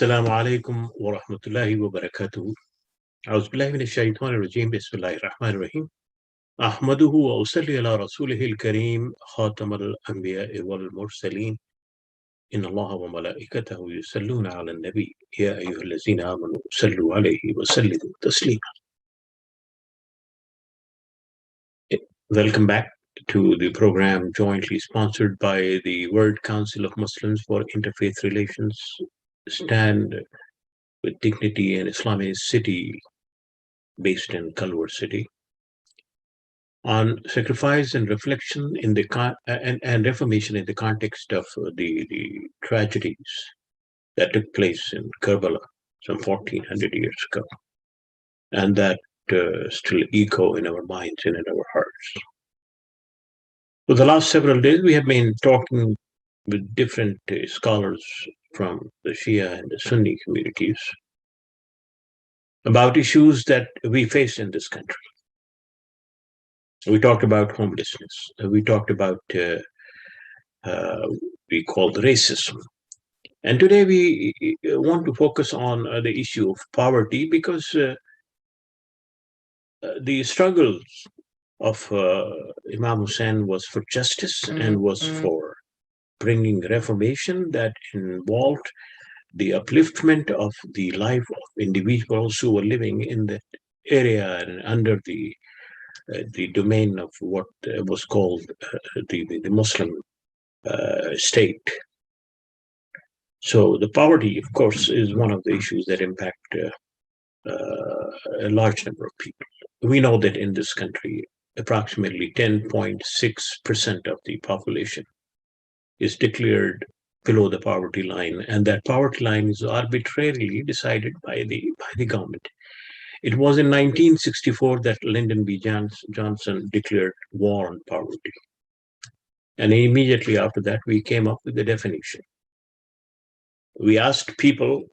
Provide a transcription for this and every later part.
السلام عليكم ورحمة الله وبركاته. أعوذ بالله من الشيطان الرجيم. بسم الله الرحمن الرحيم. أحمده وأصلي على رسوله الكريم خاتم الأنبياء والمرسلين. إن الله وملائكته يصلون على النبي يا أيها الذين آمنوا صلوا عليه وسلموا تسليما. Welcome back to the program jointly sponsored by the World Council of Muslims for Interfaith Relations Stand with Dignity and IslamiCity, based in Culver City, on sacrifice and reflection in the and reformation in the context of the tragedies that took place in Karbala some 1400 years ago, and that still echo in our minds and in our hearts. For the last several days, we have been talking with different scholars from the Shia and the Sunni communities about issues that we face in this country. We talked about homelessness. We talked about we call the racism. And today we want to focus on the issue of poverty, because the struggles of Imam Hussein was for justice and was for bringing reformation that involved the upliftment of the life of individuals who were living in that area and under the domain of what was called the Muslim state. So the poverty, of course, is one of the issues that impact a large number of people. We know that in this country, approximately 10.6% of the population is declared below the poverty line, and that poverty line is arbitrarily decided by the government. It was in 1964 that Lyndon B. Johnson declared war on poverty. And immediately after that, we came up with the definition. We asked people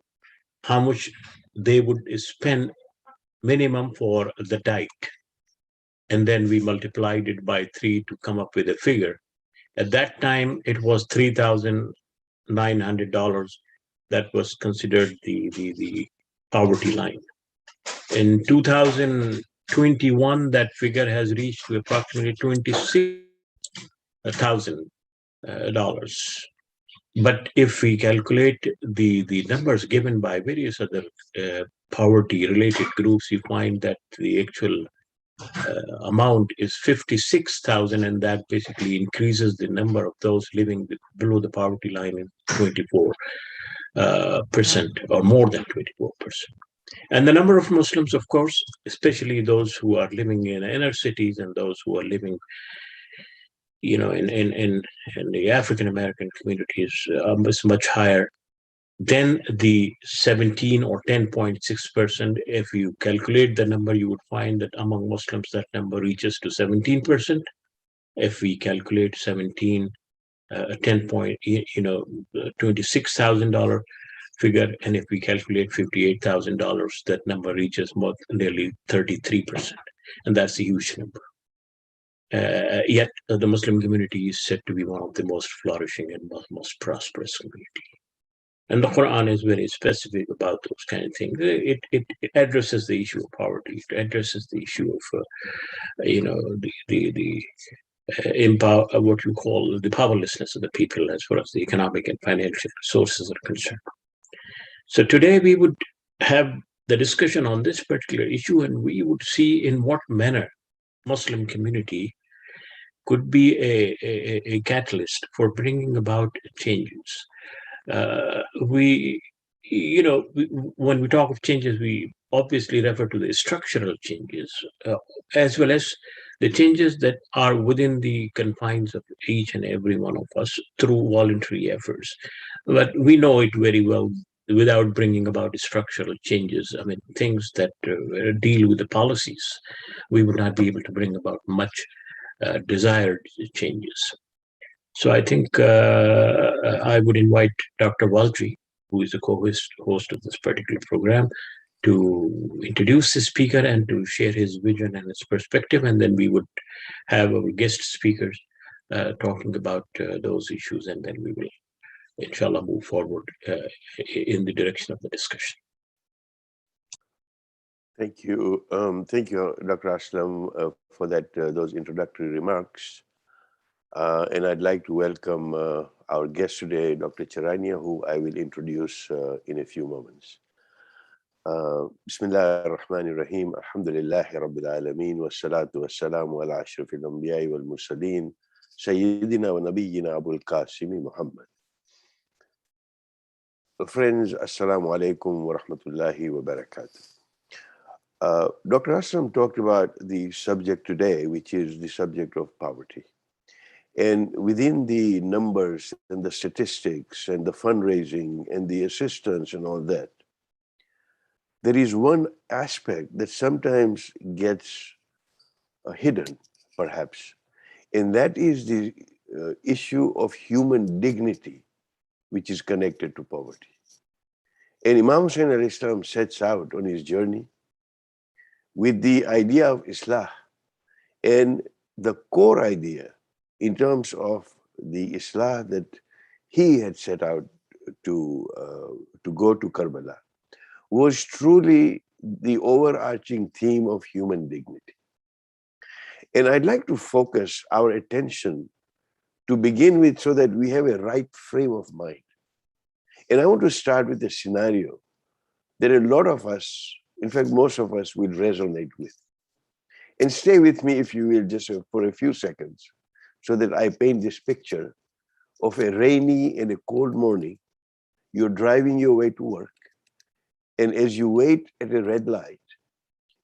how much they would spend minimum for the diet. And then we multiplied it by 3 to come up with a figure. At that time, it was $3,900 that was considered the poverty line. In 2021, that figure has reached to approximately $26,000. But if we calculate the numbers given by various other poverty-related groups, you find that the actual amount is 56,000, and that basically increases the number of those living below the poverty line in 24% or more than 24%. And the number of Muslims, of course, especially those who are living in inner cities and those who are living, in the African American communities, is much higher than the 17 or 10.6%. If you calculate the number, you would find that among Muslims, that number reaches to 17%. If we calculate 17, 10 point, $26,000 figure, and if we calculate $58,000, that number reaches nearly 33%, and that's a huge number. Yet the Muslim community is said to be one of the most flourishing and most prosperous community. And the Quran is very specific about those kind of things. It addresses the issue of poverty. It addresses the issue of, what you call the powerlessness of the people as far as the economic and financial resources are concerned. So today we would have the discussion on this particular issue, and we would see in what manner Muslim community could be a catalyst for bringing about changes. When we talk of changes, we obviously refer to the structural changes, as well as the changes that are within the confines of each and every one of us through voluntary efforts. But we know it very well without bringing about structural changes. I mean, things that deal with the policies, we would not be able to bring about much desired changes. So I think I would invite Dr. Walji, who is the co-host of this particular program, to introduce the speaker and to share his vision and his perspective, and then we would have our guest speakers talking about those issues, and then we will inshallah, move forward in the direction of the discussion. Thank you, Dr. Aslam, for those introductory remarks. And I'd like to welcome our guest today, Dr. Charania, who I will introduce in a few moments. Bismillah ar-Rahman ar-Rahim. Alhamdulillahi Rabbil Alameen. Wassalatu wassalamu ala ashrafil anbiya'i wal mursaleen. Sayyidina wa nabiyyina Abul Qasimi Muhammad. Friends, Assalamu alaikum wa rahmatullahi wa barakatuh. Dr. Aslam talked about the subject today, which is the subject of poverty. And within the numbers and the statistics and the fundraising and the assistance and all that, there is one aspect that sometimes gets hidden, perhaps, and that is the issue of human dignity, which is connected to poverty. And Imam Hussain alayhi salam sets out on his journey with the idea of Islah, and the core idea in terms of the Islah that he had set out to go to Karbala was truly the overarching theme of human dignity. And I'd like to focus our attention to begin with so that we have a right frame of mind. And I want to start with a scenario that a lot of us, in fact, most of us will resonate with. And stay with me, if you will, just for a few seconds, so that I paint this picture of a rainy and a cold morning. You're driving your way to work. And as you wait at a red light,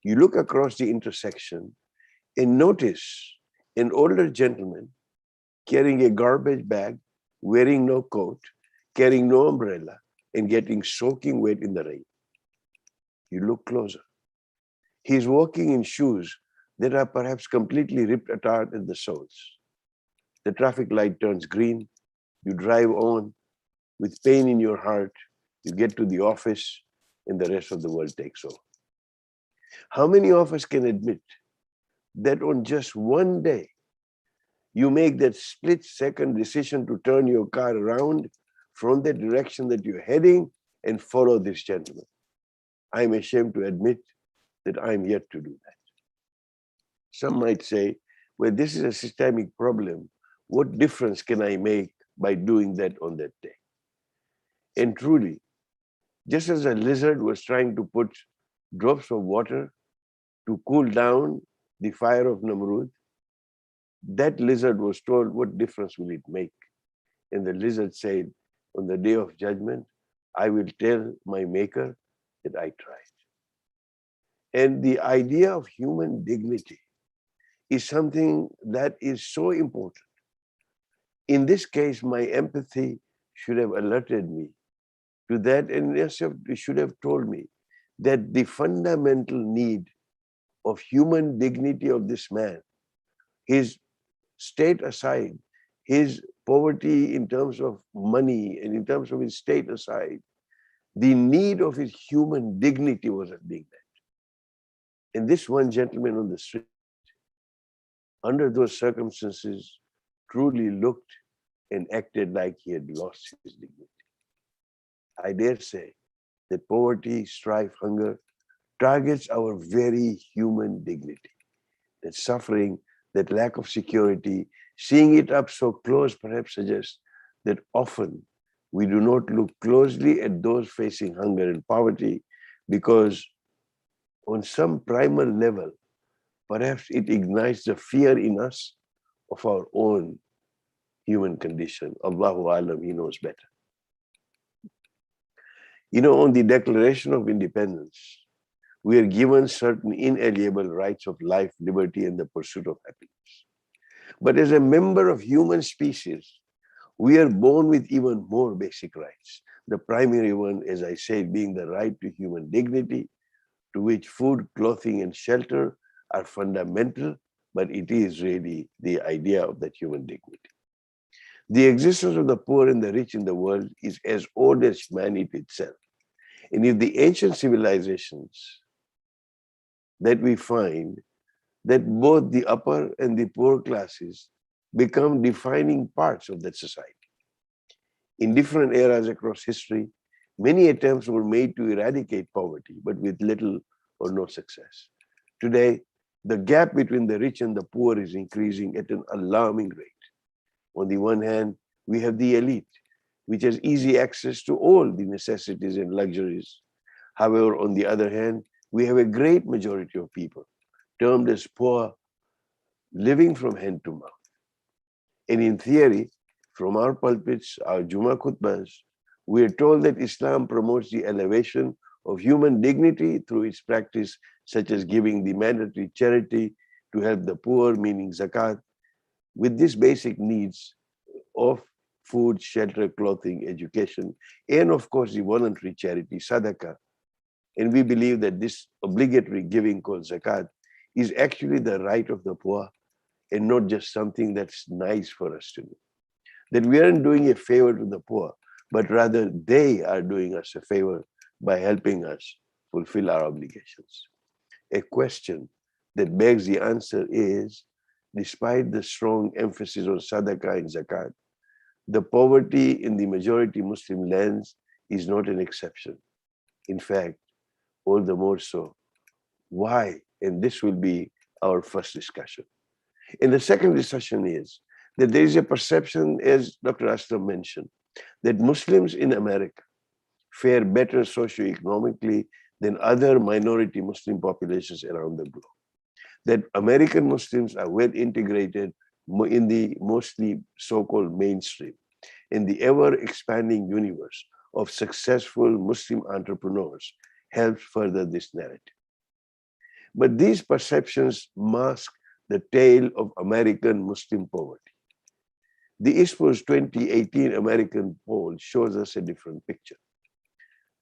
you look across the intersection and notice an older gentleman carrying a garbage bag, wearing no coat, carrying no umbrella, and getting soaking wet in the rain. You look closer. He's walking in shoes that are perhaps completely ripped apart at the soles. The traffic light turns green. You drive on with pain in your heart. You get to the office and the rest of the world takes over. How many of us can admit that on just one day, you make that split-second decision to turn your car around from the direction that you're heading and follow this gentleman? I'm ashamed to admit that I'm yet to do that. Some might say, well, this is a systemic problem. What difference can I make by doing that on that day? And truly, just as a lizard was trying to put drops of water to cool down the fire of Namrud, that lizard was told, what difference will it make? And the lizard said, on the day of judgment, I will tell my maker that I tried. And the idea of human dignity is something that is so important. In this case, my empathy should have alerted me to that, and it should have told me that the fundamental need of human dignity of this man, his state aside, his poverty in terms of money and in terms of his state aside, the need of his human dignity wasn't being met. And this one gentleman on the street, under those circumstances, truly looked and acted like he had lost his dignity. I dare say that poverty, strife, hunger targets our very human dignity. That suffering, that lack of security, seeing it up so close perhaps suggests that often we do not look closely at those facing hunger and poverty because on some primal level, perhaps it ignites the fear in us of our own human condition. Allahu Alam, he knows better. You know, on the Declaration of Independence, we are given certain inalienable rights of life, liberty, and the pursuit of happiness. But as a member of human species, we are born with even more basic rights. The primary one, as I said, being the right to human dignity, to which food, clothing, and shelter are fundamental, but it is really the idea of that human dignity. The existence of the poor and the rich in the world is as old as humanity itself. And if the ancient civilizations that we find that both the upper and the poor classes become defining parts of that society. In different eras across history, many attempts were made to eradicate poverty, but with little or no success. Today, the gap between the rich and the poor is increasing at an alarming rate. On the one hand, we have the elite, which has easy access to all the necessities and luxuries. However, on the other hand, we have a great majority of people, termed as poor, living from hand to mouth. And in theory, from our pulpits, our Jummah khutbahs, we are told that Islam promotes the elevation of human dignity through its practice, such as giving the mandatory charity to help the poor, meaning zakat, with these basic needs of food, shelter, clothing, education, and of course the voluntary charity, sadaqah. And we believe that this obligatory giving called zakat is actually the right of the poor and not just something that's nice for us to do. That we aren't doing a favor to the poor, but rather they are doing us a favor by helping us fulfill our obligations. A question that begs the answer is, despite the strong emphasis on sadaqah and zakat, the poverty in the majority Muslim lands is not an exception. In fact, all the more so. Why? And this will be our first discussion. And the second discussion is that there is a perception, as Dr. Aslam mentioned, that Muslims in America fare better socioeconomically than other minority Muslim populations around the globe. That American Muslims are well integrated in the mostly so-called mainstream, in the ever-expanding universe of successful Muslim entrepreneurs helps further this narrative. But these perceptions mask the tale of American Muslim poverty. The ISPO's 2018 American poll shows us a different picture.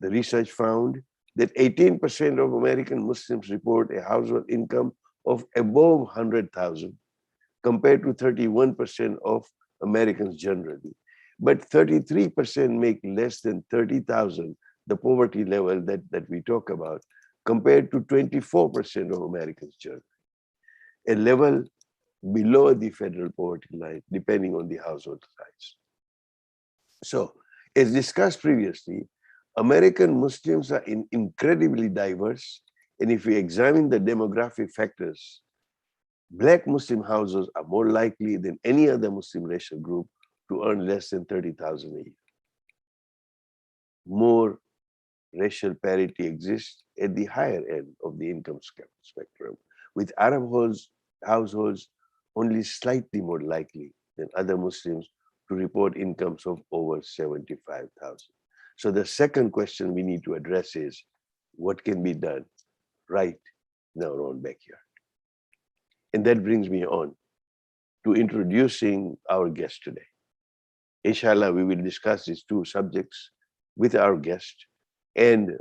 The research found that 18% of American Muslims report a household income of above 100,000 compared to 31% of Americans generally. But 33% make less than 30,000, the poverty level that we talk about, compared to 24% of Americans generally. A level below the federal poverty line, depending on the household size. So, as discussed previously, American Muslims are incredibly diverse, and if we examine the demographic factors, Black Muslim households are more likely than any other Muslim racial group to earn less than 30,000 a year. More racial parity exists at the higher end of the income spectrum, with Arab households only slightly more likely than other Muslims to report incomes of over 75,000. So the second question we need to address is, what can be done right in our own backyard? And that brings me on to introducing our guest today. Inshallah, we will discuss these two subjects with our guest and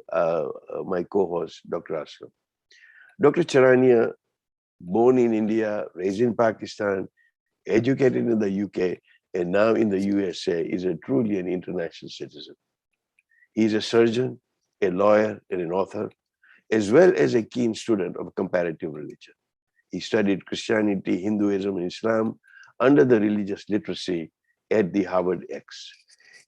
my co-host, Dr. Aslam. Dr. Charania, born in India, raised in Pakistan, educated in the UK, and now in the USA, is truly an international citizen. He is a surgeon, a lawyer, and an author, as well as a keen student of comparative religion. He studied Christianity, Hinduism, and Islam under the religious literacy at the Harvard X.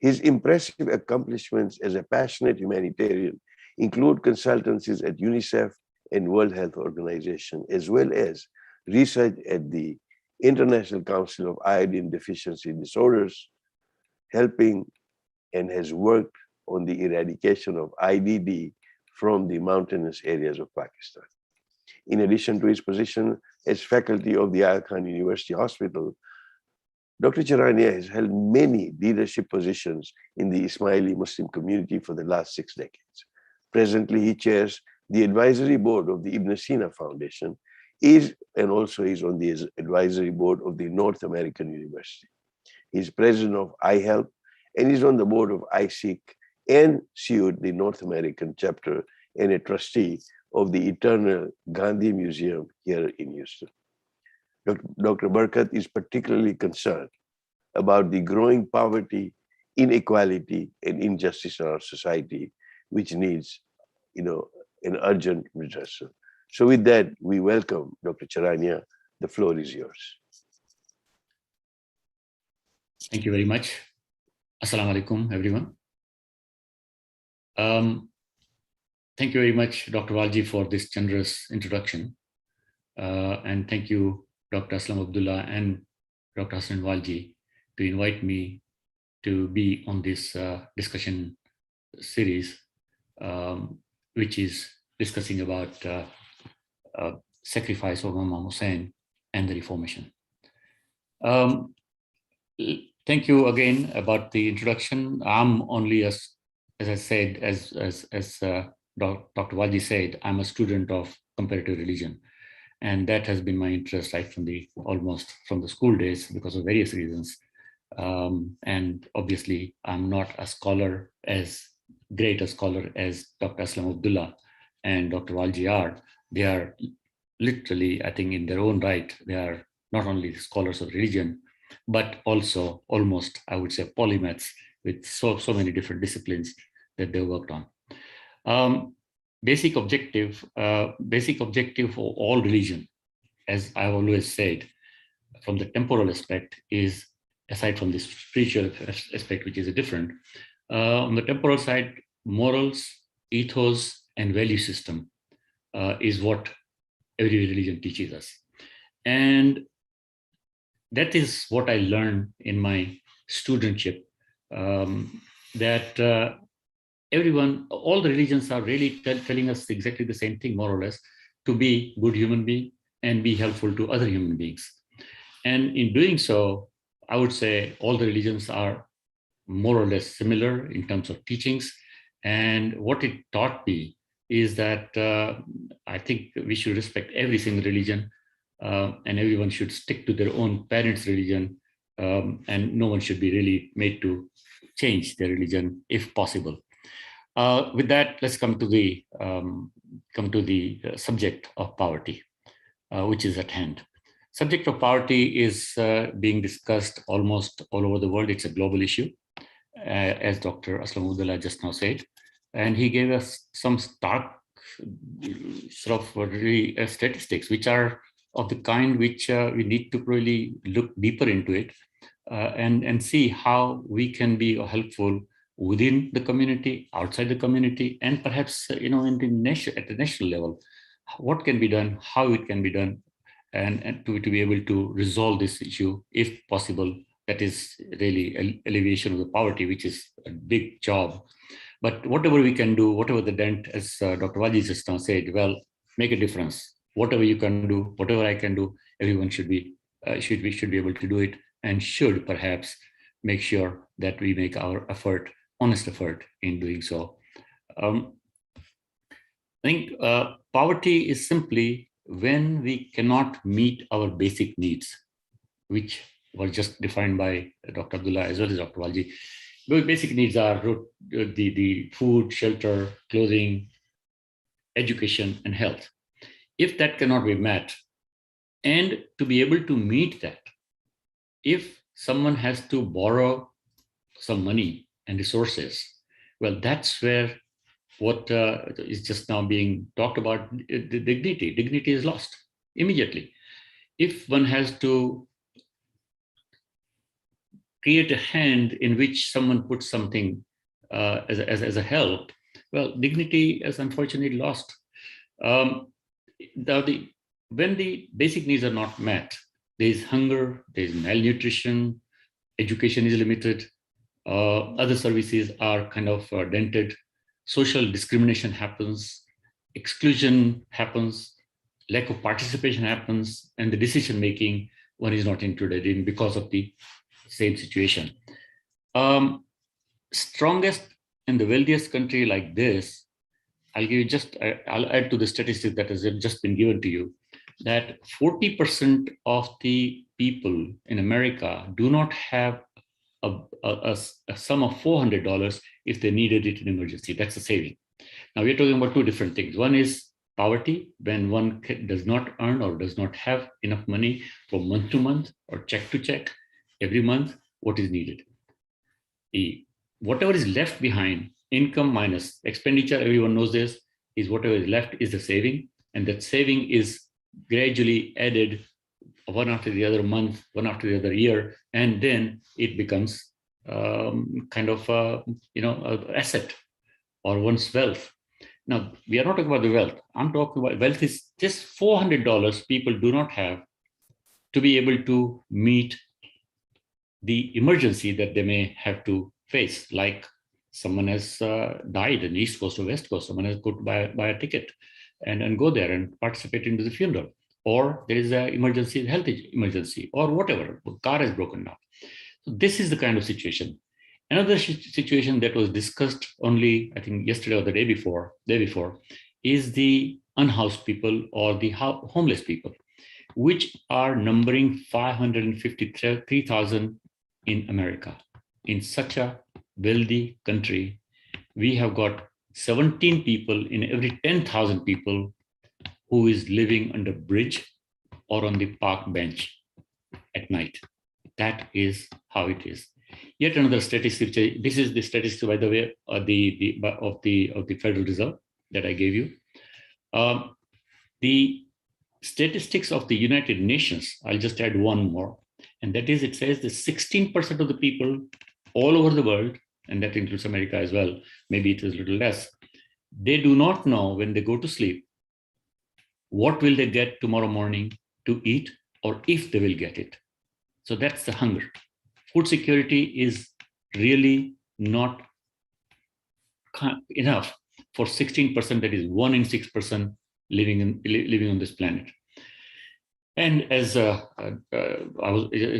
His impressive accomplishments as a passionate humanitarian include consultancies at UNICEF and World Health Organization, as well as research at the International Council of Iodine Deficiency Disorders, helping and has worked on the eradication of IDD from the mountainous areas of Pakistan. In addition to his position as faculty of the Aga Khan University Hospital, Dr. Charania has held many leadership positions in the Ismaili Muslim community for the last 6 decades. Presently, he chairs the advisory board of the Ibn Sina Foundation, and also is on the advisory board of the North American University. He's president of iHelp, and is on the board of iSeek and CU'd the North American chapter, and a trustee of the Eternal Gandhi Museum here in Houston. Dr. Barkat is particularly concerned about the growing poverty, inequality, and injustice in our society, which needs, an urgent redressal. So with that, we welcome Dr. Charania. The floor is yours. Thank you very much. Assalamu alaikum, everyone. Thank you very much, Dr. Walji, for this generous introduction. And thank you, Dr. Aslam Abdullah and Dr. Hasnain Walji, to invite me to be on this discussion series, which is discussing about sacrifice of Imam Hussein and the Reformation. Thank you again about the introduction. I'm only, as I said, as Dr. Walji said, I'm a student of comparative religion. And that has been my interest right from almost from the school days because of various reasons. And obviously, I'm not a scholar, as great a scholar as Dr. Aslam Abdullah and Dr. Walji are. They are literally, I think in their own right, they are not only scholars of religion, but also almost, I would say, polymaths with so many different disciplines that they worked on. Basic objective for all religion, as I've always said, from the temporal aspect is, aside from the spiritual aspect, which is different, on the temporal side, morals, ethos, and value system is what every religion teaches us. And that is what I learned in my studentship, that everyone, all the religions are really telling us exactly the same thing, more or less, to be good human being and be helpful to other human beings. And in doing so, I would say all the religions are more or less similar in terms of teachings. And what it taught me is that I think we should respect every single religion, and everyone should stick to their own parents' religion, and no one should be really made to change their religion if possible. With that, let's come to the subject of poverty, which is at hand. Subject of poverty is being discussed almost all over the world. It's a global issue, as Dr. Aslam Abdullah just now said, and he gave us some stark sort of really statistics, which are of the kind which we need to really look deeper into it and see how we can be helpful within the community, outside the community, and perhaps in the at the national level. What can be done, how it can be done, and to be able to resolve this issue if possible. That is really alleviation of the poverty, which is a big job. But whatever we can do, whatever the dent, as Dr. Walji just now said, well, make a difference. Whatever you can do, whatever I can do, everyone should be able to do it, and should perhaps make sure that we make our honest effort in doing so. I think poverty is simply when we cannot meet our basic needs, which were just defined by Dr. Abdullah as well as Dr. Walji. Those basic needs are the food, shelter, clothing, education, and health. If that cannot be met, and to be able to meet that, if someone has to borrow some money and resources, well, that's where what is just now being talked about, the dignity. Dignity is lost immediately. If one has to create a hand in which someone puts something as a help, well, dignity is unfortunately lost. When the basic needs are not met, there is hunger, there is malnutrition, education is limited, other services are kind of dented, social discrimination happens, exclusion happens, lack of participation happens, and the decision making one is not included in because of the same situation. Strongest in the wealthiest country like this, I'll add to the statistics that has just been given to you, that 40% of the people in America do not have a sum of $400 if they needed it in emergency. That's a saving. Now we're talking about two different things. One is poverty, when one does not earn or does not have enough money from month to month or check to check every month what is needed. Whatever is left behind, income minus expenditure, everyone knows this, is whatever is left is the saving, and that saving is gradually added one after the other month, one after the other year, and then it becomes kind of asset or one's wealth. Now, we are not talking about the wealth. I'm talking about wealth is just $400 people do not have to be able to meet the emergency that they may have to face, like someone has died in East Coast or West Coast, someone has got to buy a ticket and go there and participate into the funeral, or there is an emergency, health emergency, or whatever, the car has broken down. So this is the kind of situation. Another situation that was discussed only, I think, yesterday or the day before, is the unhoused people or the homeless people, which are numbering 553,000 in America. In such a wealthy country, we have got 17 people in every 10,000 people who is living under bridge or on the park bench at night. That is how it is. Yet another statistic. This is the statistic, by the way, of the Federal Reserve that I gave you. The statistics of the United Nations. I'll just add one more, and that is, it says that 16% of the people all over the world, and that includes America as well. Maybe it is a little less. They do not know when they go to sleep what will they get tomorrow morning to eat, or if they will get it. So that's the hunger. Food security is really not enough for 16%, that is 1 in 6 person living on this planet. And as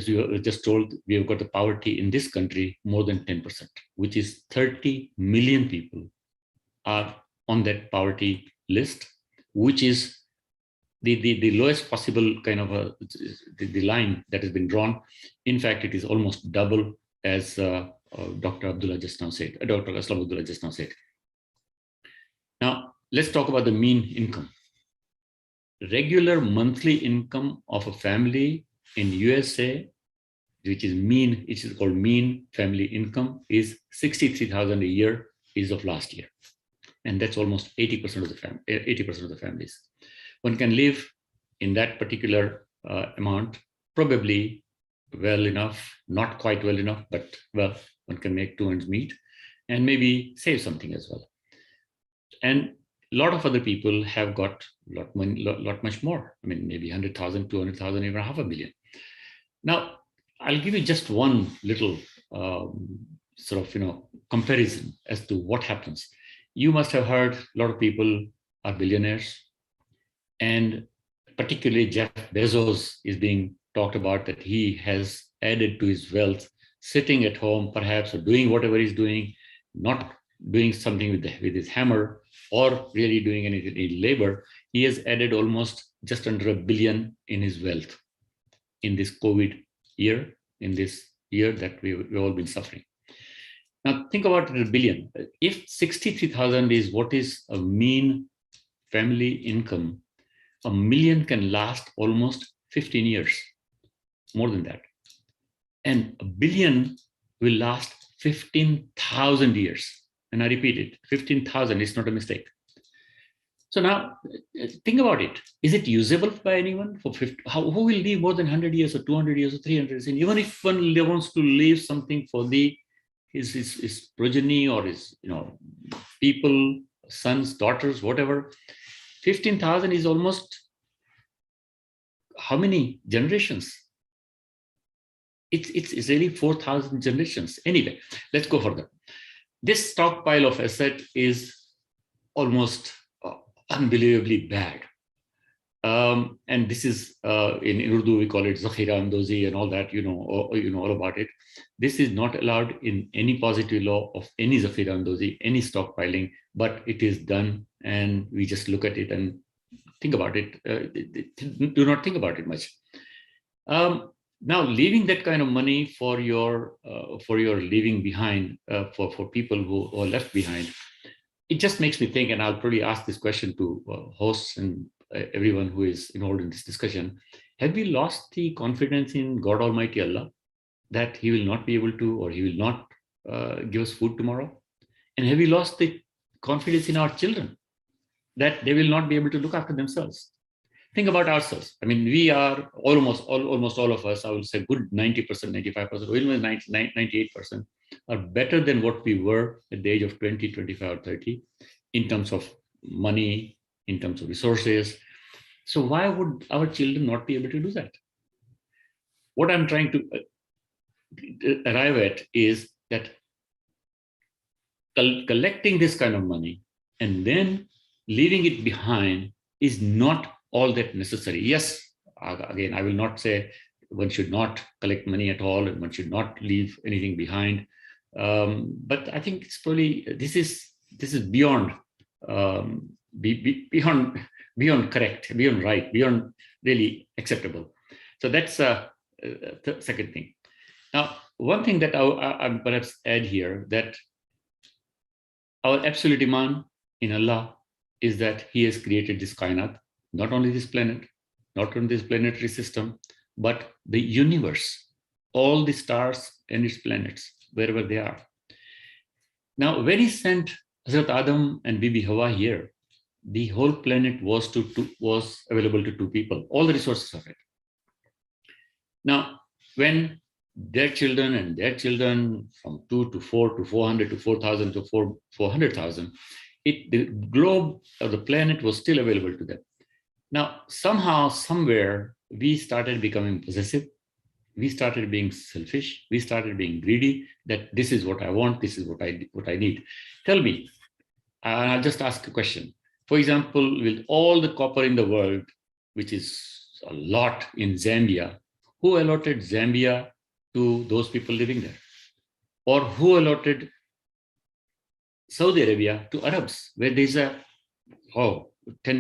you just told, we have got the poverty in this country more than 10%, which is 30 million people are on that poverty list, which is the lowest possible kind of the line that has been drawn. In fact, it is almost double, as Dr. Abdullah just now said, Dr. Aslam Abdullah just now said. Now, let's talk about the mean income. Regular monthly income of a family in USA, which is mean, it is called mean family income, is 63,000 a year is of last year. And that's almost 80% of the families. One can live in that particular amount, probably well enough, not quite well enough, but well, one can make 2 ends meet and maybe save something as well. And a lot of other people have got lot much more. I mean, maybe 100,000, 200,000, even $500,000. Now, I'll give you just one little comparison as to what happens. You must have heard a lot of people are billionaires, and particularly Jeff Bezos is being talked about, that he has added to his wealth, sitting at home perhaps, or doing whatever he's doing, not doing something with his hammer or really doing any labor. He has added almost just under $1 billion in his wealth in this COVID year, in this year that we've all been suffering. Now think about it, $1 billion. If 63,000 is what is a mean family income, $1 million can last almost 15 years, more than that. And $1 billion will last 15,000 years. And I repeat it, 15,000 is not a mistake. So now think about it. Is it usable by anyone? For 50, who will live more than 100 years or 200 years or 300 years? And even if one wants to leave something for his progeny or his people, sons, daughters, whatever, 15,000 is almost how many generations? It's really 4,000 generations. Anyway, let's go further. This stockpile of asset is almost unbelievably bad. And this is in Urdu we call it Zakhira Andozi and all that, you know all about it. This is not allowed in any positive law of any Zakhira Andozi, any stockpiling, but it is done, and we just look at it and think about it. Do not think about it much. Now, leaving that kind of money for your leaving behind, for people who are left behind, it just makes me think, and I'll probably ask this question to hosts and everyone who is involved in this discussion: have we lost the confidence in God Almighty Allah that He will not be able to, or He will not give us food tomorrow? And have we lost the confidence in our children that they will not be able to look after themselves? Think about ourselves. I mean, we are almost all of us, I would say good 90%, 95%, or even 98% are better than what we were at the age of 20, 25, or 30 in terms of money, in terms of resources. So why would our children not be able to do that? What I'm trying to arrive at is that collecting this kind of money and then leaving it behind is not all that necessary. Yes, again, I will not say one should not collect money at all and one should not leave anything behind. But I think it's probably this is beyond beyond correct, beyond right, beyond really acceptable. So that's the second thing. Now, one thing that I perhaps add here, that our absolute iman in Allah is that He has created this kainat, not only this planet, not only this planetary system, but the universe, all the stars and its planets, wherever they are. Now, when He sent Hazrat Adam and Bibi Hawa here, the whole planet was available to two people, all the resources of it. Now, when their children and their children from 2 to 4 to 400 to 4,000 to 400,000, the globe or the planet was still available to them. Now, somehow, somewhere, we started becoming possessive. We started being selfish. We started being greedy, that this is what I want, this is what I need. Tell me, I'll just ask a question. For example, with all the copper in the world, which is a lot in Zambia, who allotted Zambia to those people living there? Or who allotted Saudi Arabia to Arabs, where there's 10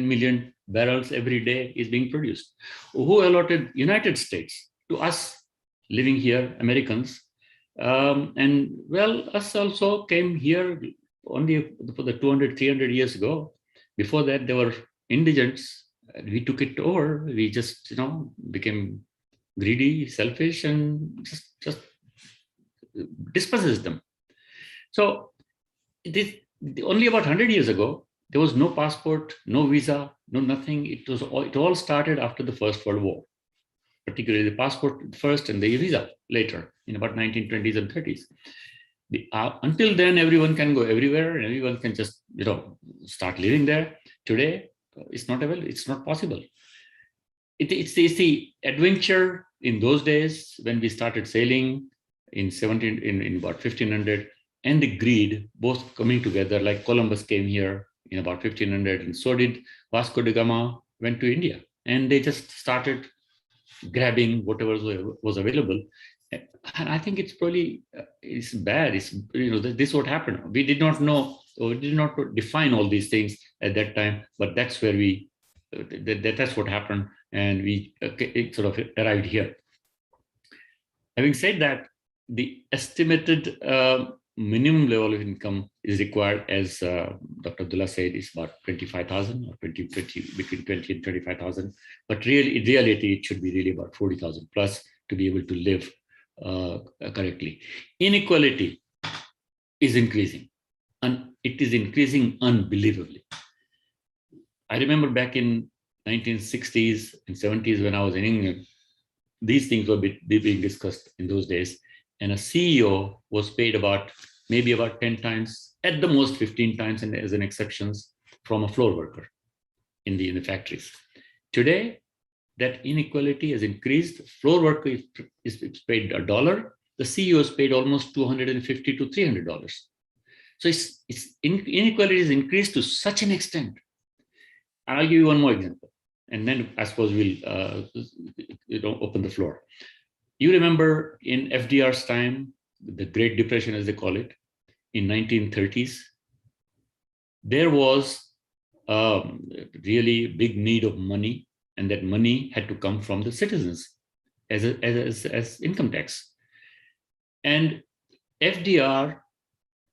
million barrels every day is being produced? Who allotted United States to us living here, Americans? And well, us also came here only for the 200, 300 years ago. Before that, there were indigents. We took it over. We just, became greedy, selfish, and just dispossessed them. So only about 100 years ago, there was no passport, no visa, no nothing. It all started after the First World War, particularly the passport first and the visa later, in about 1920s and 30s. Until then, everyone can go everywhere and everyone can just start living there. Today, it's not available. It's not possible. It's the adventure in those days when we started sailing in about 1500, and the greed both coming together. Like Columbus came here in about 1500, and so did Vasco da Gama went to India, and they just started grabbing whatever was available. And I think it's probably it's bad. It's this is what happened. We did not know, or we did not define all these things at that time, but that's where that's what happened, and we sort of arrived here. Having said that, the estimated minimum level of income is required, as Dr. Abdullah said, is about 25,000 or between 20 and 25,000. But really, in reality, it should be really about 40,000 plus to be able to live correctly. Inequality is increasing, and it is increasing unbelievably. I remember back in 1960s and 70s when I was in England, these things were being discussed in those days, and a CEO was paid maybe about 10 times, at the most 15 times, and as an exceptions, from a floor worker in the factories. Today, that inequality has increased. Floor worker is paid $1. The CEO is paid almost $250 to $300. So inequality is increased to such an extent. I'll give you one more example, and then I suppose we'll open the floor. You remember in FDR's time, the Great Depression, as they call it, in 1930s, there was really big need of money, and that money had to come from the citizens as income tax. And FDR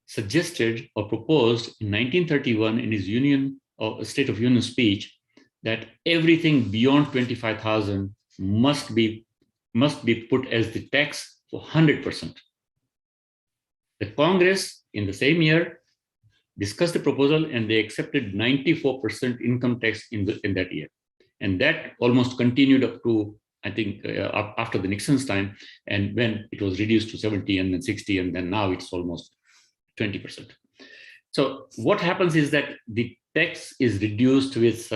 suggested or proposed in 1931 in his State of Union speech that everything beyond 25,000 must be put as the tax for 100%. The Congress in the same year discussed the proposal, and they accepted 94% income tax in that year. And that almost continued up to, I think, after the Nixon's time, and when it was reduced to 70 and then 60, and then now it's almost 20%. So what happens is that the tax is reduced with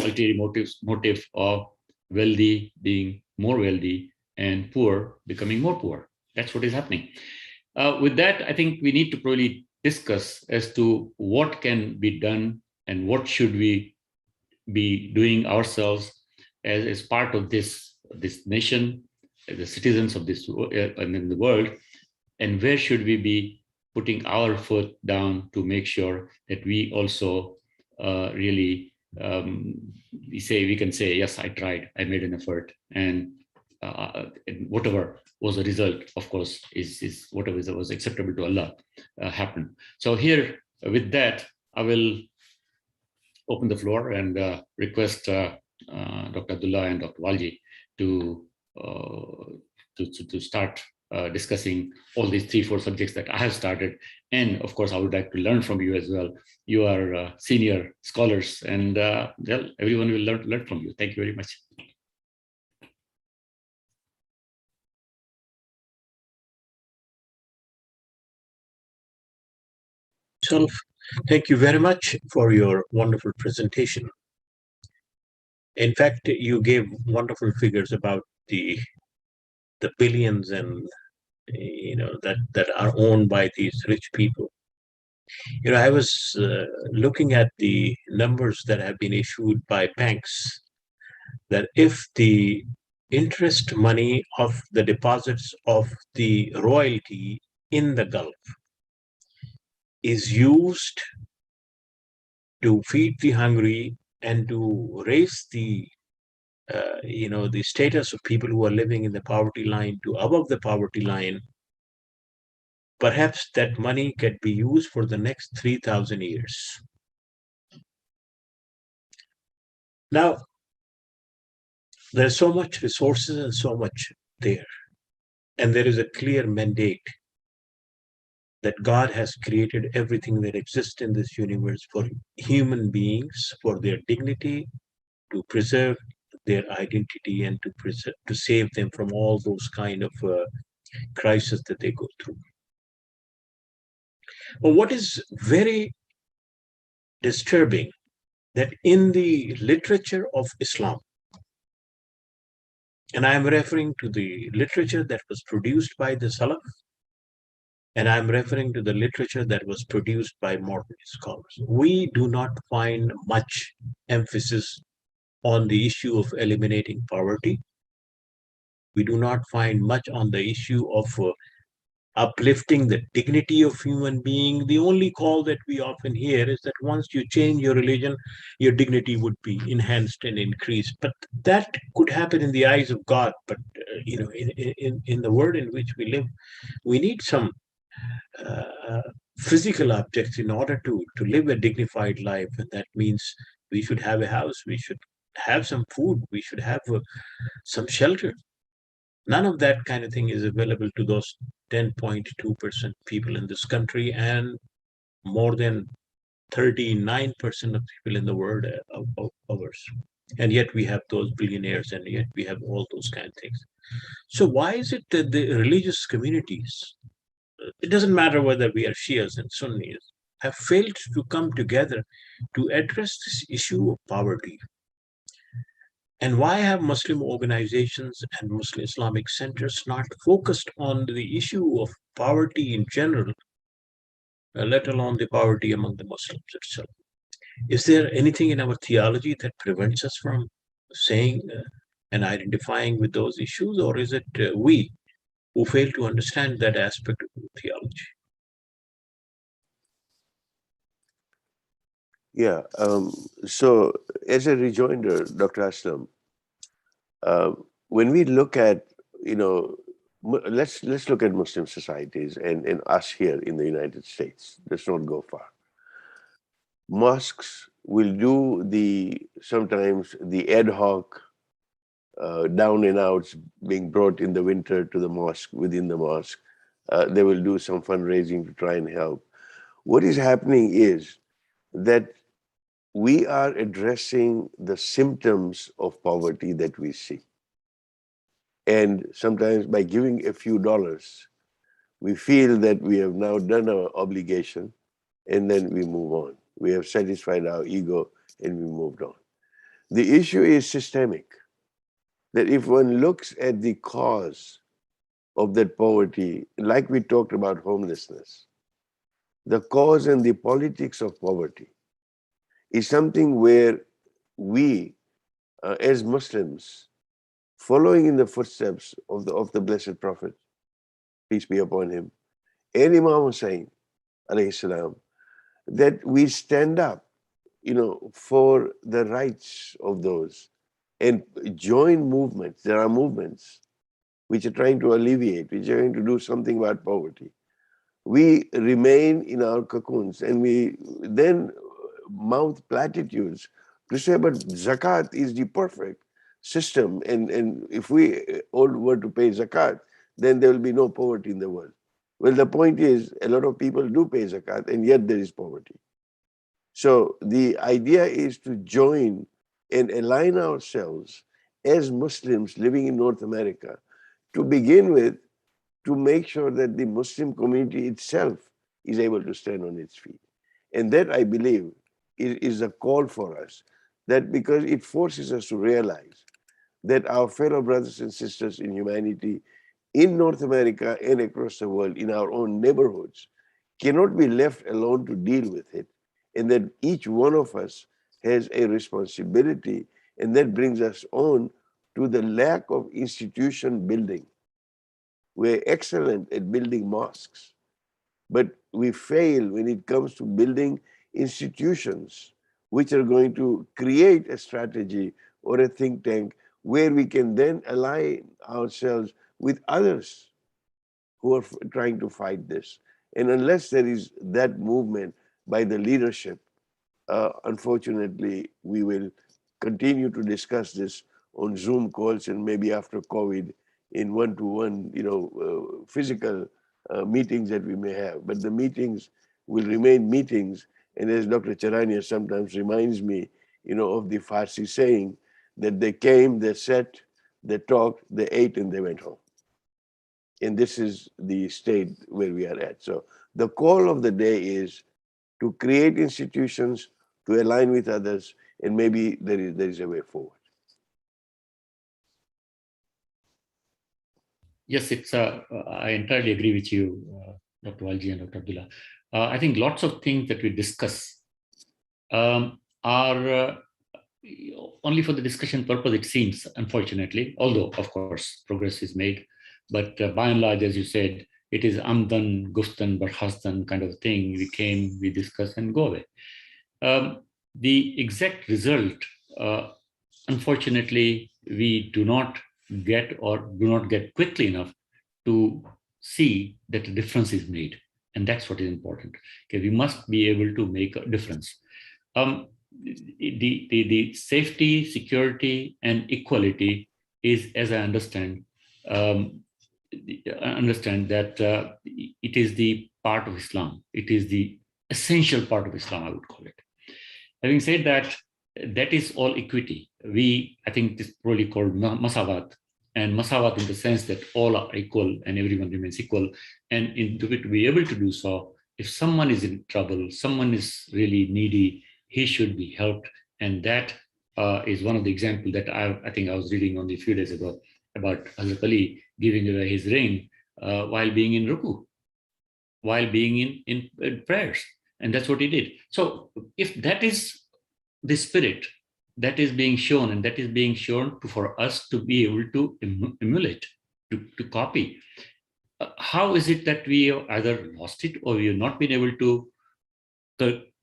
ulterior motive of wealthy being more wealthy and poor becoming more poor. That's what is happening. With that, I think we need to probably discuss as to what can be done and what should we be doing ourselves as part of this nation, as the citizens of this and in the world, and where should we be putting our foot down to make sure that we also really we can say, yes, I tried, I made an effort, and whatever was the result, of course, is whatever was acceptable to Allah happened. So here, with that, I will open the floor and request Dr. Abdullah and Dr. Walji to start discussing all these 3-4 subjects that I have started. And of course, I would like to learn from you as well. You are senior scholars, and well, everyone will learn from you. Thank you very much. Thank you very much for your wonderful presentation. In fact, you gave wonderful figures about the billions and that are owned by these rich people. I was looking at the numbers that have been issued by banks, that if the interest money of the deposits of the royalty in the Gulf is used to feed the hungry and to raise the the status of people who are living in the poverty line to above the poverty line, perhaps that money can be used for the next 3,000 years. Now, there's so much resources and so much there, and there is a clear mandate that God has created everything that exists in this universe for human beings, for their dignity, to preserve their identity, and to save them from all those kind of crises that they go through. But what is very disturbing, that in the literature of Islam, and I am referring to the literature that was produced by the Salaf, and I'm referring to the literature that was produced by modern scholars, we do not find much emphasis on the issue of eliminating poverty. We do not find much on the issue of uplifting the dignity of human being. The only call that we often hear is that once you change your religion, your dignity would be enhanced and increased. But that could happen in the eyes of God. But in the world in which we live, we need some physical objects in order to live a dignified life, and that means we should have a house, we should have some food, we should have some shelter. None of that kind of thing is available to those 10.2% people in this country, and more than 39% of people in the world of ours. And yet we have those billionaires, and yet we have all those kind of things. So why is it that the religious communities, it doesn't matter whether we are Shias and Sunnis, have failed to come together to address this issue of poverty? And why have Muslim organizations and Muslim Islamic centers not focused on the issue of poverty in general, let alone the poverty among the Muslims itself? Is there anything in our theology that prevents us from saying and identifying with those issues, or is it we who fail to understand that aspect of theology? Yeah. So as a rejoinder, Dr. Aslam, when we look at, let's look at Muslim societies and us here in the United States. Let's not go far. Mosques will do sometimes the ad hoc down and outs being brought in the winter to the mosque, within the mosque. They will do some fundraising to try and help. What is happening is that we are addressing the symptoms of poverty that we see. And sometimes by giving a few dollars, we feel that we have now done our obligation, and then we move on. We have satisfied our ego and we moved on. The issue is systemic, that if one looks at the cause of that poverty, like we talked about homelessness, the cause and the politics of poverty is something where we, as Muslims, following in the footsteps of the Blessed Prophet, peace be upon him, and Imam Hussain, alayhi salam, that we stand up, for the rights of those and join movements. There are movements which are trying to alleviate, which are trying to do something about poverty. We remain in our cocoons and we then mouth platitudes to say, but zakat is the perfect system. And if we all were to pay zakat, then there will be no poverty in the world. Well, the point is, a lot of people do pay zakat, and yet there is poverty. So the idea is to join and align ourselves as Muslims living in North America to begin with, to make sure that the Muslim community itself is able to stand on its feet. And that, I believe, is a call for us, that because it forces us to realize that our fellow brothers and sisters in humanity in North America and across the world, in our own neighborhoods, cannot be left alone to deal with it, and that each one of us has a responsibility, and that brings us on to the lack of institution building. We're excellent at building mosques, but we fail when it comes to building institutions which are going to create a strategy or a think tank where we can then align ourselves with others who are trying to fight this. And unless there is that movement by the leadership, unfortunately, we will continue to discuss this on Zoom calls and maybe after COVID in one-to-one, physical meetings that we may have. But the meetings will remain meetings. And as Dr. Charania sometimes reminds me, of the Farsi saying that they came, they sat, they talked, they ate, and they went home. And this is the state where we are at. So the call of the day is to create institutions, to align with others, and maybe there is a way forward. Yes, I entirely agree with you, Dr. Walji and Dr. Abdullah. I think lots of things that we discuss are only for the discussion purpose, it seems, unfortunately, although, of course, progress is made. But by and large, as you said, it is amdan, guftan, barkhastan kind of thing. We came, we discuss, and go away. The exact result, unfortunately, we do not get quickly enough to see that a difference is made. And that's what is important. Okay, we must be able to make a difference. The safety, security, and equality is, as I understand that it is the part of Islam. It is the essential part of Islam, I would call it. Having said that, that is all equity. I think this is probably called masawat, and masawat in the sense that all are equal and everyone remains equal. And to be able to do so, if someone is in trouble, someone is really needy, he should be helped. And that is one of the examples that I think I was reading only a few days ago about Hazrat Ali giving away his ring while being in ruku, while being in prayers. And that's what he did. So if that is the spirit that is being shown, and that is being shown for us to be able to emulate, to copy, how is it that we have either lost it or we have not been able to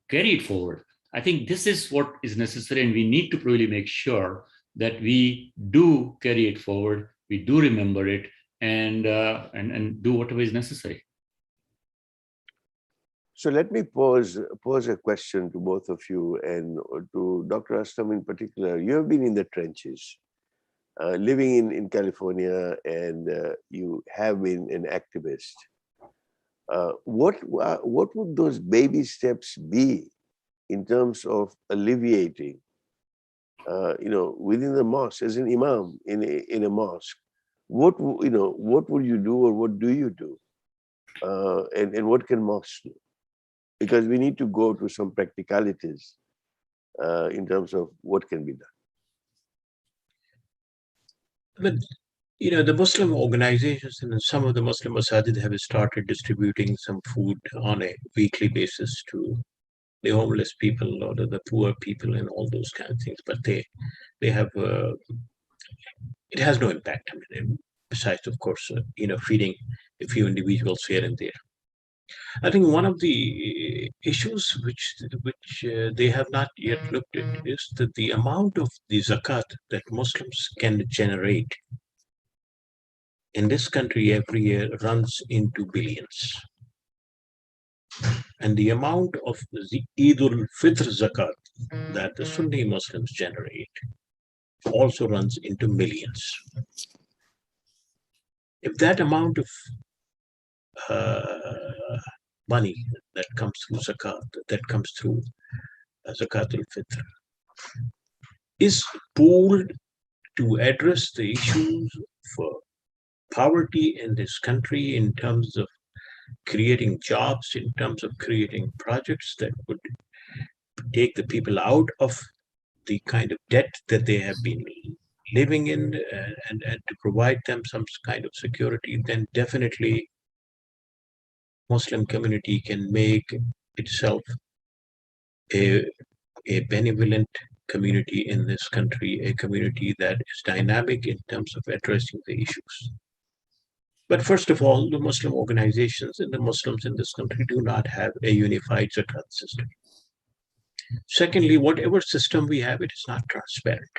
carry it forward? I think this is what is necessary, and we need to really make sure that we do carry it forward, we do remember it, and do whatever is necessary. So let me pose a question to both of you, and to Dr. Aslam in particular. You have been in the trenches, living in California, and you have been an activist. What would those baby steps be in terms of alleviating, within the mosque, as an imam in a mosque, what would you do, or what do you do, and what can mosques do? Because we need to go to some practicalities in terms of what can be done. But the Muslim organizations and some of the Muslim masajid have started distributing some food on a weekly basis to the homeless people or the poor people and all those kind of things. But they have it has no impact. I mean, besides, of course, feeding a few individuals here and there. I think one of the issues which they have not yet looked at is that the amount of the zakat that Muslims can generate in this country every year runs into billions. And the amount of the Eid al-Fitr zakat that the Sunni Muslims generate also runs into millions. If that amount of money that comes through zakat, that comes through zakat al-Fitr, is pooled to address the issues for poverty in this country in terms of creating jobs, in terms of creating projects that would take the people out of the kind of debt that they have been living in, and to provide them some kind of security, then definitely Muslim community can make itself a benevolent community in this country, a community that is dynamic in terms of addressing the issues. But first of all, the Muslim organizations and the Muslims in this country do not have a unified zakat system. Secondly, whatever system we have, it is not transparent.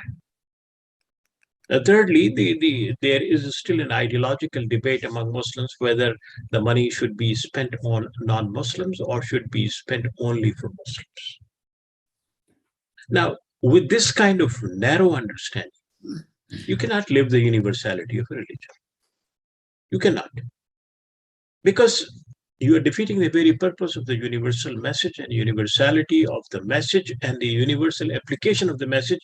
Thirdly, there is still an ideological debate among Muslims whether the money should be spent on non-Muslims or should be spent only for Muslims. Now, with this kind of narrow understanding, you cannot live the universality of a religion. You cannot. Because you are defeating the very purpose of the universal message and universality of the message and the universal application of the message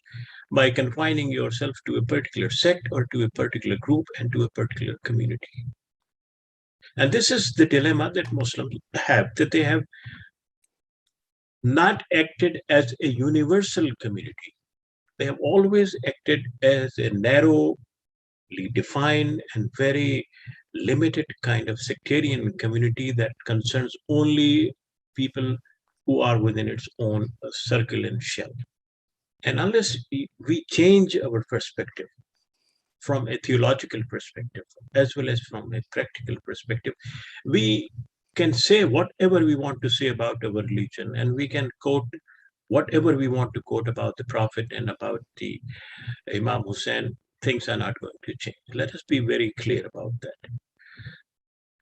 by confining yourself to a particular sect or to a particular group and to a particular community. And this is the dilemma that Muslims have, that they have not acted as a universal community. They have always acted as a narrowly defined and very limited kind of sectarian community that concerns only people who are within its own circle and shell. And unless we change our perspective from a theological perspective, as well as from a practical perspective, we can say whatever we want to say about our religion, and we can quote whatever we want to quote about the Prophet and about the Imam Hussein. Things are not going to change. Let us be very clear about that.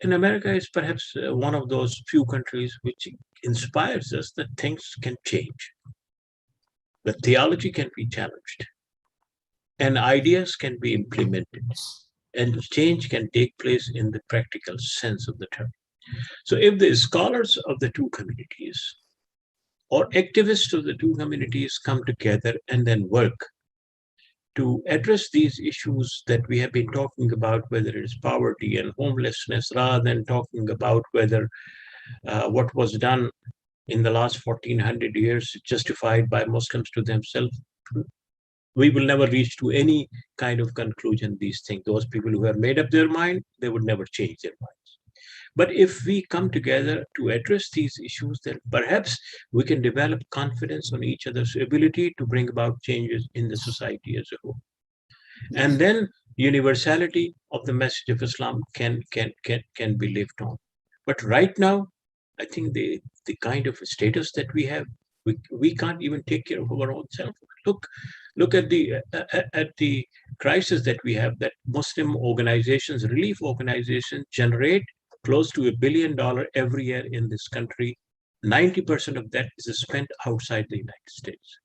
And America is perhaps one of those few countries which inspires us that things can change. The theology can be challenged, and ideas can be implemented, and change can take place in the practical sense of the term. So if the scholars of the two communities or activists of the two communities come together and then work to address these issues that we have been talking about, whether it is poverty and homelessness, rather than talking about whether what was done in the last 1400 years is justified by Muslims to themselves, we will never reach to any kind of conclusion. These things, those people who have made up their mind, they would never change their minds. But if we come together to address these issues, then perhaps we can develop confidence on each other's ability to bring about changes in the society as a whole. And then universality of the message of Islam can be lived on. But right now, I think the kind of status that we have, we can't even take care of our own self. Look at the crisis that we have, that Muslim organizations, relief organizations generate close to $1 billion every year in this country. 90% of that is spent outside the United States.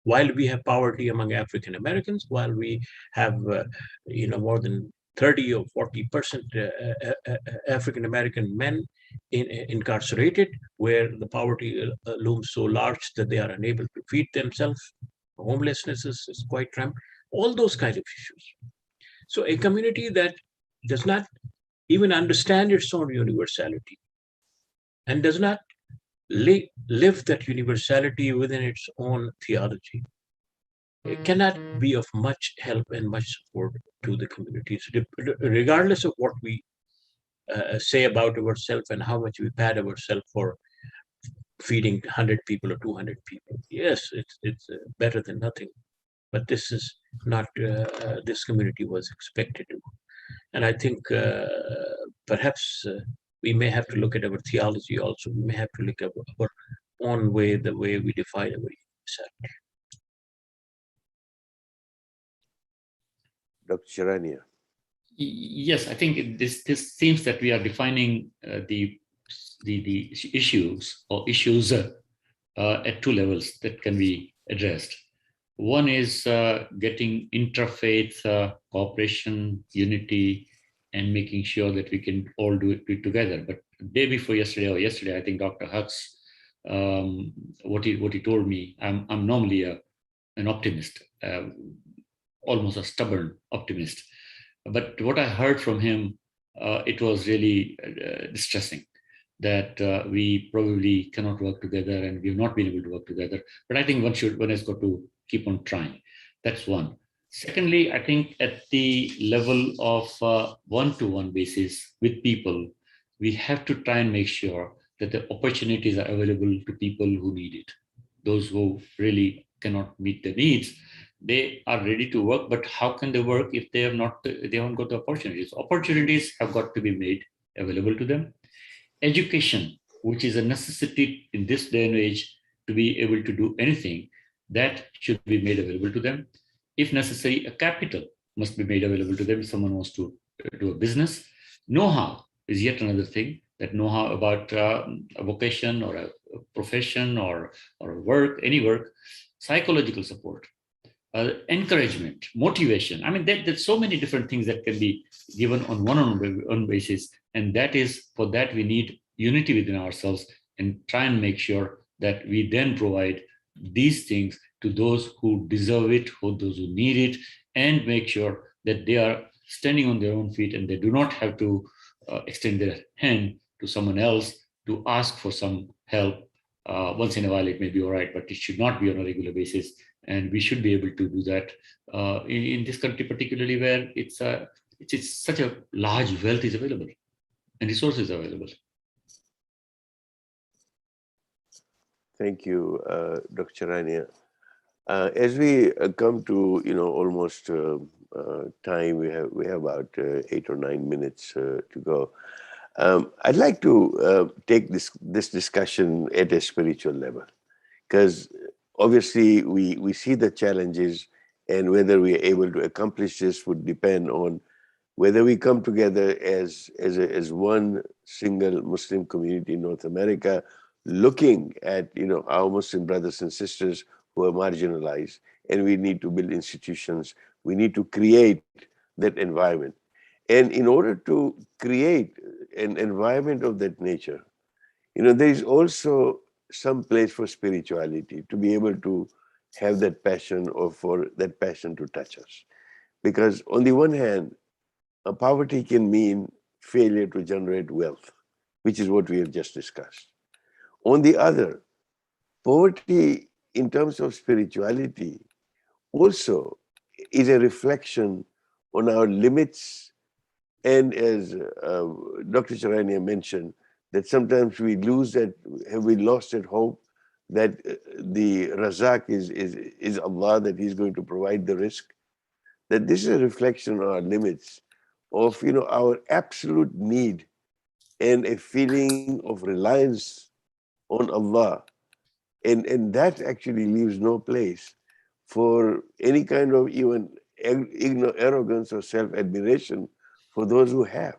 While we have poverty among African Americans, while we have more than 30 or 40% African American men incarcerated, where the poverty looms so large that they are unable to feed themselves. Homelessness is quite rampant. All those kinds of issues. So a community that does not even understand its own universality and does not live that universality within its own theology, it cannot be of much help and much support to the communities, regardless of what we say about ourselves and how much we pat ourselves for feeding 100 people or 200 people. Yes, it's better than nothing, but this is not this community was expected to. And I think perhaps we may have to look at our theology also. We may have to look at our own way, the way we define our universality. Dr. Charania. Yes, I think this seems that we are defining the issues or issues at two levels that can be addressed. One is getting interfaith cooperation, unity, and making sure that we can all do it together. But day before yesterday, or yesterday, I think Dr. Hux, what he told me, I'm normally an optimist, almost a stubborn optimist. But what I heard from him, it was really distressing that we probably cannot work together, and we've not been able to work together. But I think one has got to keep on trying. That's one. Secondly, I think at the level of one-to-one basis with people, we have to try and make sure that the opportunities are available to people who need it. Those who really cannot meet the needs, they are ready to work, but how can they work if they haven't got the opportunities? Opportunities have got to be made available to them. Education, which is a necessity in this day and age to be able to do anything, that should be made available to them. If necessary, a capital must be made available to them if someone wants to do a business. Know-how is yet another thing, that know-how about a vocation or a profession or work, any work. Psychological support, encouragement, motivation. I mean, there's so many different things that can be given on one-on-one basis. And that is, for that, we need unity within ourselves and try and make sure that we then provide these things to those who deserve it, those who need it, and make sure that they are standing on their own feet and they do not have to extend their hand to someone else to ask for some help. Once in a while, it may be all right, but it should not be on a regular basis. And we should be able to do that in this country, particularly where it's such a large wealth is available and resources available. Thank you, Dr. Charania. As we come to almost time, we have about 8 or 9 minutes to go. I'd like to take this discussion at a spiritual level, because obviously we see the challenges, and whether we are able to accomplish this would depend on whether we come together as one single Muslim community in North America, looking at our Muslim brothers and sisters who are marginalized, and we need to build institutions. We need to create that environment. And in order to create an environment of that nature, there is also some place for spirituality to be able to have that passion, or for that passion to touch us. Because on the one hand, poverty can mean failure to generate wealth, which is what we have just discussed. On the other, poverty in terms of spirituality also is a reflection on our limits. And as Dr. Charania mentioned, that sometimes we lost that hope that the Razak is Allah, that He's going to provide the risk. That this is a reflection on our limits, of our absolute need and a feeling of reliance on Allah. And that actually leaves no place for any kind of even arrogance or self-admiration for those who have.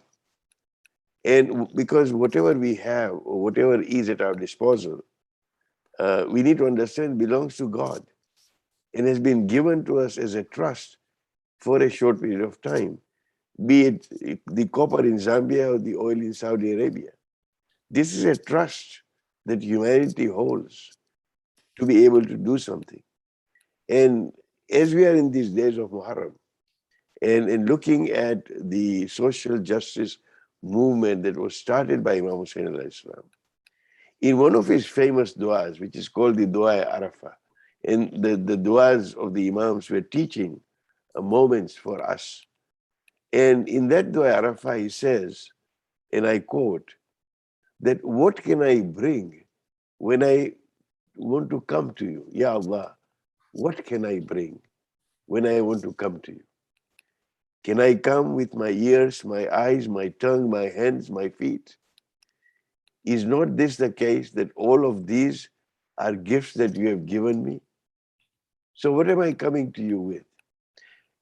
And because whatever we have, or whatever is at our disposal, we need to understand belongs to God and has been given to us as a trust for a short period of time, be it the copper in Zambia or the oil in Saudi Arabia. This is a trust that humanity holds to be able to do something. And as we are in these days of Muharram, and looking at the social justice movement that was started by Imam Hussain alayhi salam, in one of his famous du'as, which is called the Dua Arafa, and the du'as of the Imams were teaching moments for us. And in that Dua Arafa, he says, and I quote, that what can I bring when I want to come to you? Ya Allah, what can I bring when I want to come to you? Can I come with my ears, my eyes, my tongue, my hands, my feet? Is not this the case that all of these are gifts that you have given me? So what am I coming to you with?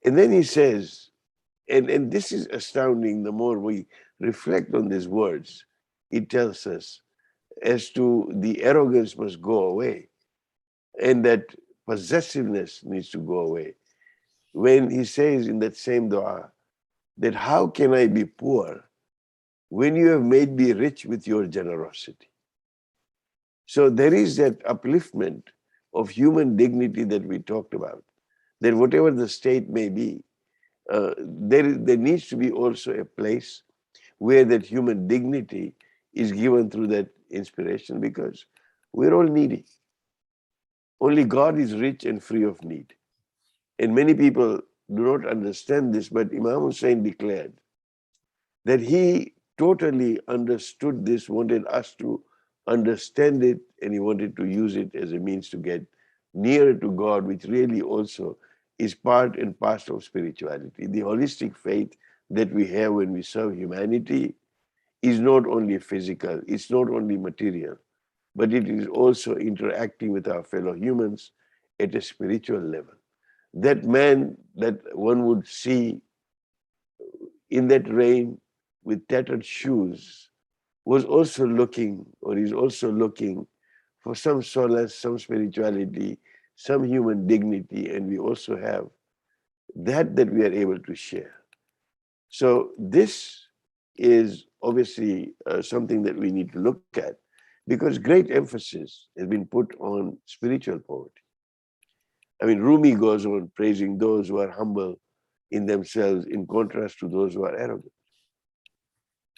And then he says, and this is astounding, the more we reflect on these words, it tells us as to the arrogance must go away and that possessiveness needs to go away. When he says in that same dua that how can I be poor when you have made me rich with your generosity? So there is that upliftment of human dignity that we talked about, that whatever the state may be, there needs to be also a place where that human dignity is given through that inspiration, because we're all needy. Only God is rich and free of need. And many people do not understand this, but Imam Hussain declared that he totally understood this, wanted us to understand it, and he wanted to use it as a means to get nearer to God, which really also is part and parcel of spirituality. The holistic faith that we have when we serve humanity is not only physical, it's not only material, but it is also interacting with our fellow humans at a spiritual level. That man that one would see in that rain with tattered shoes was also looking, or is also looking for some solace, some spirituality, some human dignity, and we also have that we are able to share. So this is obviously something that we need to look at, because great emphasis has been put on spiritual poverty. I mean, Rumi goes on praising those who are humble in themselves in contrast to those who are arrogant.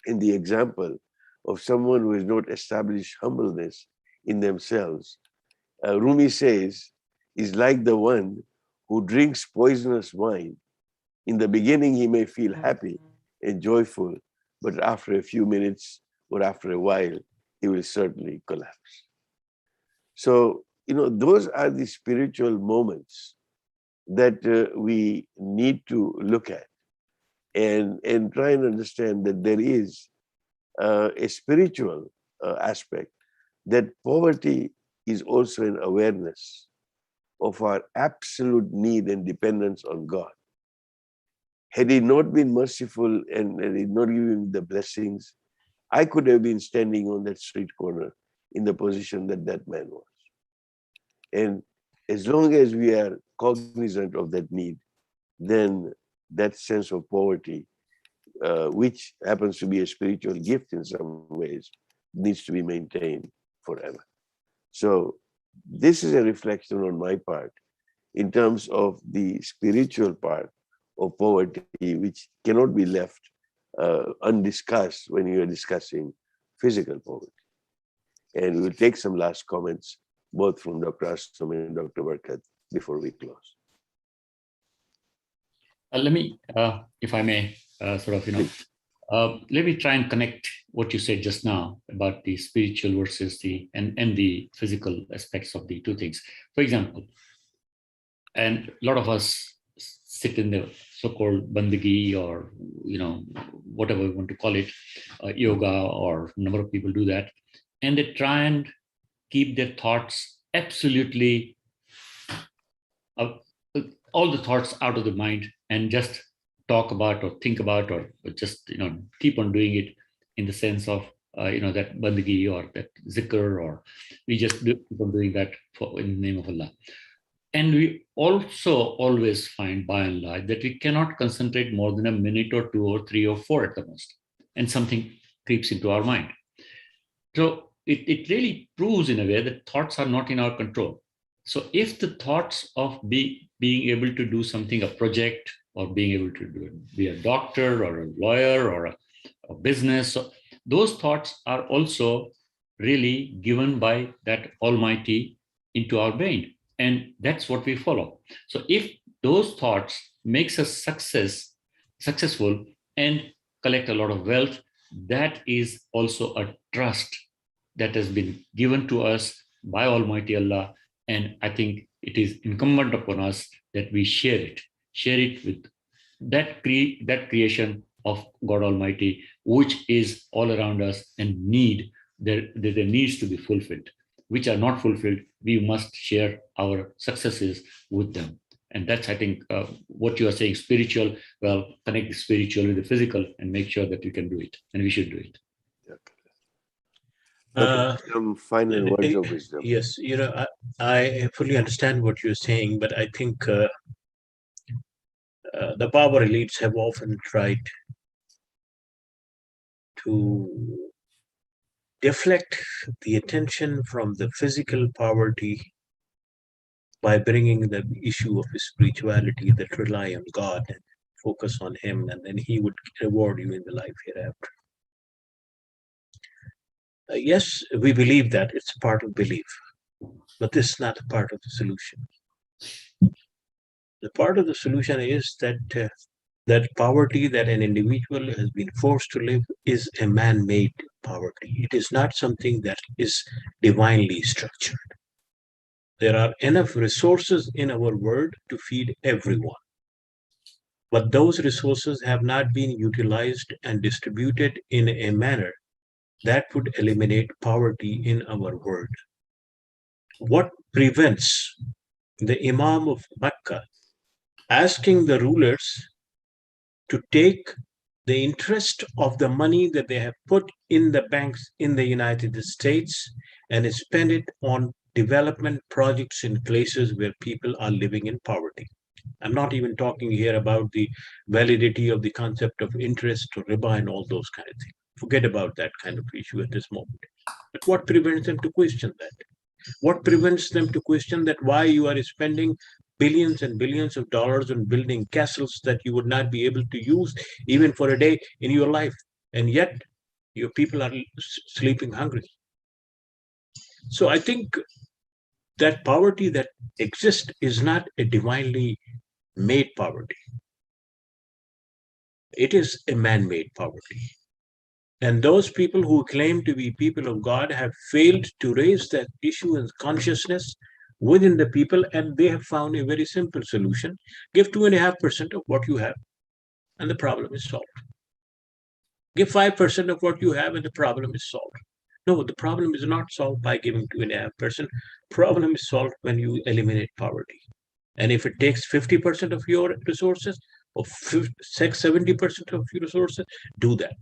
In the example of someone who has not established humbleness in themselves, Rumi says, is like the one who drinks poisonous wine. In the beginning, he may feel happy and joyful, but after a few minutes or after a while, he will certainly collapse. So, those are the spiritual moments that we need to look at and try and understand that there is a spiritual aspect, that poverty is also an awareness of our absolute need and dependence on God. Had He not been merciful and He not given me the blessings, I could have been standing on that street corner in the position that that man was. And as long as we are cognizant of that need, then that sense of poverty, which happens to be a spiritual gift in some ways, needs to be maintained forever. So this is a reflection on my part in terms of the spiritual part of poverty, which cannot be left undiscussed when you are discussing physical poverty. And we'll take some last comments, both from Dr. Aslam and Dr. Barkat, before we close. Let me, if I may, let me try and connect what you said just now about the spiritual versus the physical aspects of the two things. For example, and a lot of us sit in the so-called bandagi, or whatever we want to call it, yoga, or a number of people do that, and they try and keep their thoughts absolutely, all the thoughts out of the mind, and just talk about or think about or just keep on doing it in the sense of that bandagi or that zikr, or we just keep on doing that in the name of Allah. And we also always find, by and large, that we cannot concentrate more than a minute or two or three or four at the most, and something creeps into our mind. So it really proves in a way that thoughts are not in our control. So if the thoughts of being able to do something, a project, or being able to be a doctor or a lawyer or a business, so those thoughts are also really given by that Almighty into our brain. And that's what we follow. So if those thoughts makes us successful and collect a lot of wealth, that is also a trust that has been given to us by Almighty Allah. And I think it is incumbent upon us that we share it with that creation of God Almighty, which is all around us and there needs to be fulfilled, which are not fulfilled. We must share our successes with them. And that's, I think, what you are saying, spiritual. Well, connect the spiritual with the physical and make sure that you can do it, and we should do it. Some final words of wisdom. Yes, I fully understand what you're saying, but I think the power elites have often tried to deflect the attention from the physical poverty by bringing the issue of spirituality that rely on God and focus on Him, and then He would reward you in the life hereafter. Yes, we believe that. It's a part of belief, but this is not a part of the solution. The part of the solution is that that poverty that an individual has been forced to live is a man-made poverty. It is not something that is divinely structured. There are enough resources in our world to feed everyone, but those resources have not been utilized and distributed in a manner that would eliminate poverty in our world. What prevents the Imam of Mecca asking the rulers to take the interest of the money that they have put in the banks in the United States and spend it on development projects in places where people are living in poverty? I'm not even talking here about the validity of the concept of interest or riba and all those kind of things. Forget about that kind of issue at this moment. But what prevents them to question that? What prevents them to question that why you are spending billions and billions of dollars on building castles that you would not be able to use even for a day in your life, and yet your people are sleeping hungry? So I think that poverty that exists is not a divinely made poverty. It is a man-made poverty. And those people who claim to be people of God have failed to raise that issue and consciousness within the people, and they have found a very simple solution. Give 2.5% of what you have, and the problem is solved. Give 5% of what you have, and the problem is solved. No, the problem is not solved by giving 2.5%. Problem is solved when you eliminate poverty. And if it takes 50% of your resources or 70% of your resources, do that.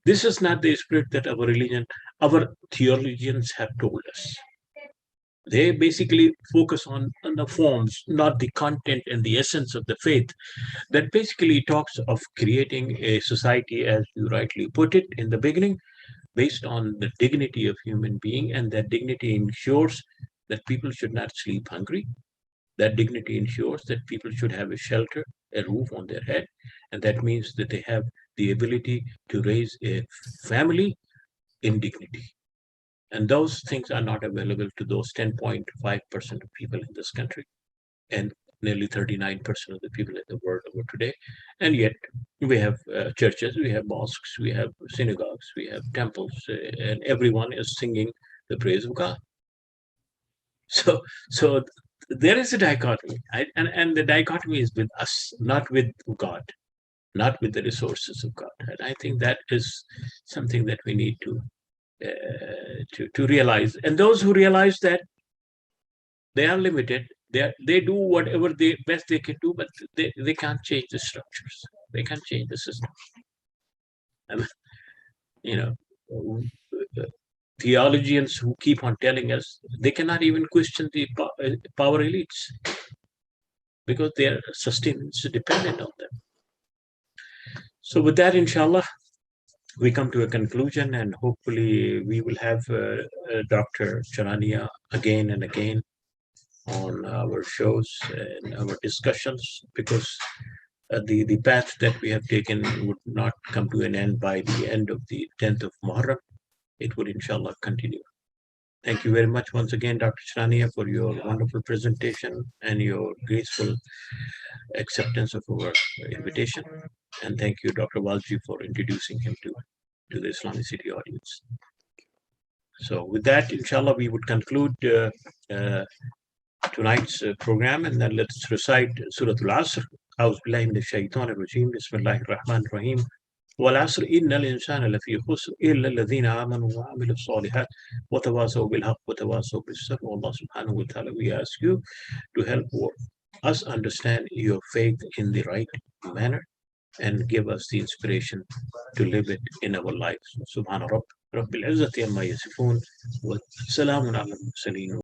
This is not the spirit that our theologians have told us. They basically focus on the forms, not the content and the essence of the faith. That basically talks of creating a society, as you rightly put it in the beginning, based on the dignity of human being, and that dignity ensures that people should not sleep hungry. That dignity ensures that people should have a shelter, a roof on their head, and that means that they have the ability to raise a family in dignity. And those things are not available to those 10.5% of people in this country and nearly 39% of the people in the world over today. And yet we have churches, we have mosques, we have synagogues, we have temples, and everyone is singing the praise of God. So there is a dichotomy, and the dichotomy is with us, not with God, not with the resources of God. And I think that is something that we need to realize. And those who realize that they are limited, they do whatever best they can do, but they can't change the structures. They can't change the system. And, theologians who keep on telling us they cannot even question the power elites because their sustenance is dependent on them. So with that, inshallah, we come to a conclusion, and hopefully we will have Dr. Charania again and again on our shows and our discussions, because the path that we have taken would not come to an end by the end of the 10th of Muharram. It would inshallah continue. Thank you very much once again, Dr. Charania, for your wonderful presentation and your graceful acceptance of our invitation. And thank you, Dr. Walji, for introducing him to the IslamiCity audience. So with that, inshallah, we would conclude tonight's program, and then let's recite Surah Al-Asr. أعوذ بالله من الشيطان الرجيم بسم الله الرحمن الرحيم والعصر إن الإنسان لفي خسر إلا الذين آمنوا وعملوا الصالحات وتواصوا بالحق وتواصوا بالصبر. Allah subhanahu wa ta'ala, we ask you to help us understand your faith in the right manner and give us the inspiration to live it in our lives. Subhana Rabbil Izzati amma yasifun wa salamun ala al-mursalin.